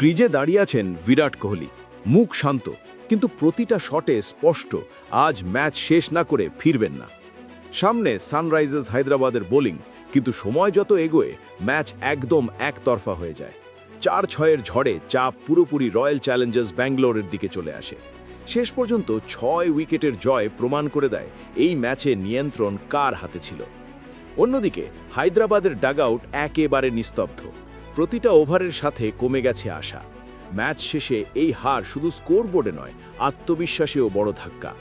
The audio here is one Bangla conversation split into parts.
ক্রিজে দাঁড়িয়ে আছেন বিরাট কোহলি, মুখ শান্ত, কিন্তু প্রতিটা শটে স্পষ্ট আজ ম্যাচ শেষ না করে ফিরবেন না। সামনে সানরাইজার্স হায়দ্রাবাদের বোলিং, কিন্তু সময় যত এগোয় ম্যাচ একদম একতরফা হয়ে যায়। 4-6-এর ঝড়ে চাপ পুরোপুরি রয়্যাল চ্যালেঞ্জার্স ব্যাঙ্গালোরের দিকে চলে আসে। শেষ পর্যন্ত 6 উইকেটের জয় প্রমাণ করে দেয় এই ম্যাচে নিয়ন্ত্রণ কার হাতে ছিল। অন্যদিকে হায়দ্রাবাদের ডাগআউট একেবারে নিস্তব্ধ, প্রতিটা ওভারের সাথে কমে গেছে আশা। ম্যাচ শেষে এই হার শুধু স্কোরবোর্ডে নয়, আত্মবিশ্বাসেও বড় ধাক্কা।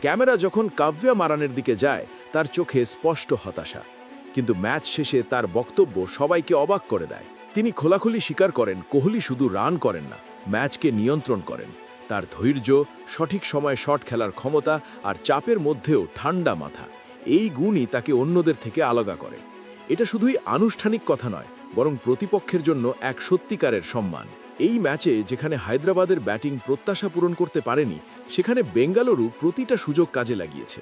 ক্যামেরা যখন কাব্যা মারানের দিকে যায় তার চোখে স্পষ্ট হতাশা, কিন্তু ম্যাচ শেষে তার বক্তব্য সবাইকে অবাক করে দেয়। তিনি খোলাখুলি স্বীকার করেন কোহলি শুধু রান করেন না, ম্যাচকে নিয়ন্ত্রণ করেন। তার ধৈর্য, সঠিক সময়ে শট খেলার ক্ষমতা আর চাপের মধ্যেও ঠান্ডা মাথা, এই গুণই তাকে অন্যদের থেকে আলাদা করে। এটা শুধুই আনুষ্ঠানিক কথা নয়, বরং প্রতিপক্ষের জন্য এক সত্যিকারের সম্মান। এই ম্যাচে যেখানে হায়দ্রাবাদের ব্যাটিং প্রত্যাশা পূরণ করতে পারেনি, সেখানে বেঙ্গালুরু প্রতিটা সুযোগ কাজে লাগিয়েছে।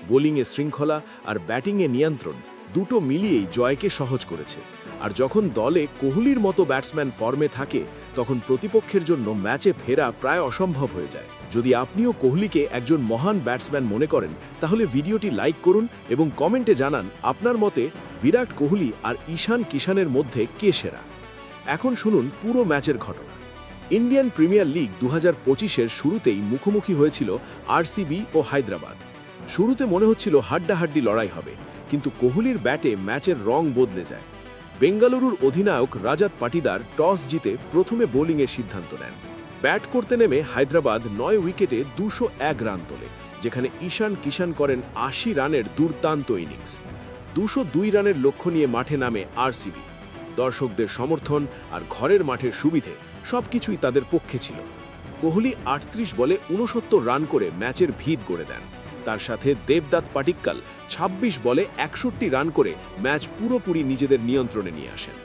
বোলিংয়ে শৃঙ্খলা আর ব্যাটিংয়ে নিয়ন্ত্রণ দুটো মিলিয়েই জয়কে সহজ করেছে। আর যখন দলে কোহলির মতো ব্যাটসম্যান ফর্মে থাকে, তখন প্রতিপক্ষের জন্য ম্যাচে ফেরা প্রায় অসম্ভব হয়ে যায়। যদি আপনিও কোহলিকে একজন মহান ব্যাটসম্যান মনে করেন, তাহলে ভিডিওটি লাইক করুন এবং কমেন্টে জানান আপনার মতে বিরাট কোহলি আর ঈশান কিষানের মধ্যে কে সেরা। এখন শুনুন পুরো ম্যাচের ঘটনা। ইন্ডিয়ান প্রিমিয়ার লিগ 2025-এর শুরুতেই মুখোমুখি হয়েছিল আরসিবি ও হায়দ্রাবাদ। শুরুতে মনে হচ্ছিল হাড্ডাহাড্ডি লড়াই হবে, কিন্তু কোহলির ব্যাটে ম্যাচের রং বদলে যায়। বেঙ্গালুরুর অধিনায়ক রাজাত পাটিদার টস জিতে প্রথমে বোলিংয়ের সিদ্ধান্ত নেন। ব্যাট করতে নেমে হায়দ্রাবাদ 9 উইকেটে 201 রান তোলে, যেখানে ঈশান কিষান করেন 80 রানের দুর্দান্ত ইনিংস। 202 রানের লক্ষ্য নিয়ে মাঠে নামে আরসিবি। দর্শকদের সমর্থন আর ঘরের মাঠের সুবিধে সবকিছুই তাদের পক্ষে ছিল। কোহলি 38 বলে 69 রান করে ম্যাচের ভিত গড়ে দেন। তার সাথে দেবদত্ত পাটিক্কাল 26 বলে 61 রান করে ম্যাচ পুরোপুরি নিজেদের নিয়ন্ত্রণে নিয়ে আসেন।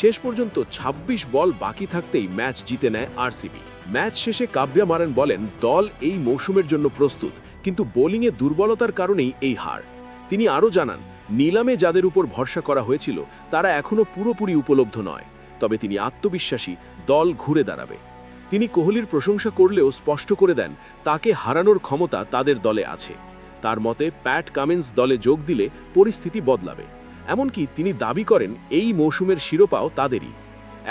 শেষ পর্যন্ত 26 বল বাকি থাকতেই ম্যাচ জিতে নেয় আরসিবি। ম্যাচ শেষে কাব্যা মারান বলেন, দল এই মৌসুমের জন্য প্রস্তুত, কিন্তু বোলিংয়ে দুর্বলতার কারণেই এই হার। তিনি আরও জানান, নিলামে যাদের উপর ভরসা করা হয়েছিল তারা এখনও পুরোপুরি উপলব্ধ নয়, তবে তিনি আত্মবিশ্বাসী দল ঘুরে দাঁড়াবে। তিনি কোহলির প্রশংসা করলেও স্পষ্ট করে দেন তাকে হারানোর ক্ষমতা তাদের দলে আছে। তার মতে প্যাট কামিন্স দলে যোগ দিলে পরিস্থিতি বদলাবে। এমনকি তিনি দাবি করেন এই মৌসুমের শিরোপাও তাদেরই।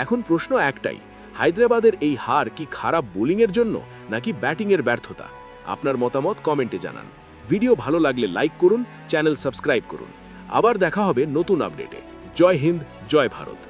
এখন প্রশ্ন একটাই, হায়দ্রাবাদের এই হার কি খারাপ বোলিংয়ের জন্য নাকি ব্যাটিংয়ের ব্যর্থতা? আপনার মতামত কমেন্টে জানান। ভিডিও ভালো লাগলে লাইক করুন, চ্যানেল সাবস্ক্রাইব করুন। আবার দেখা হবে নতুন আপডেটে। জয় হিন্দ, জয় ভারত।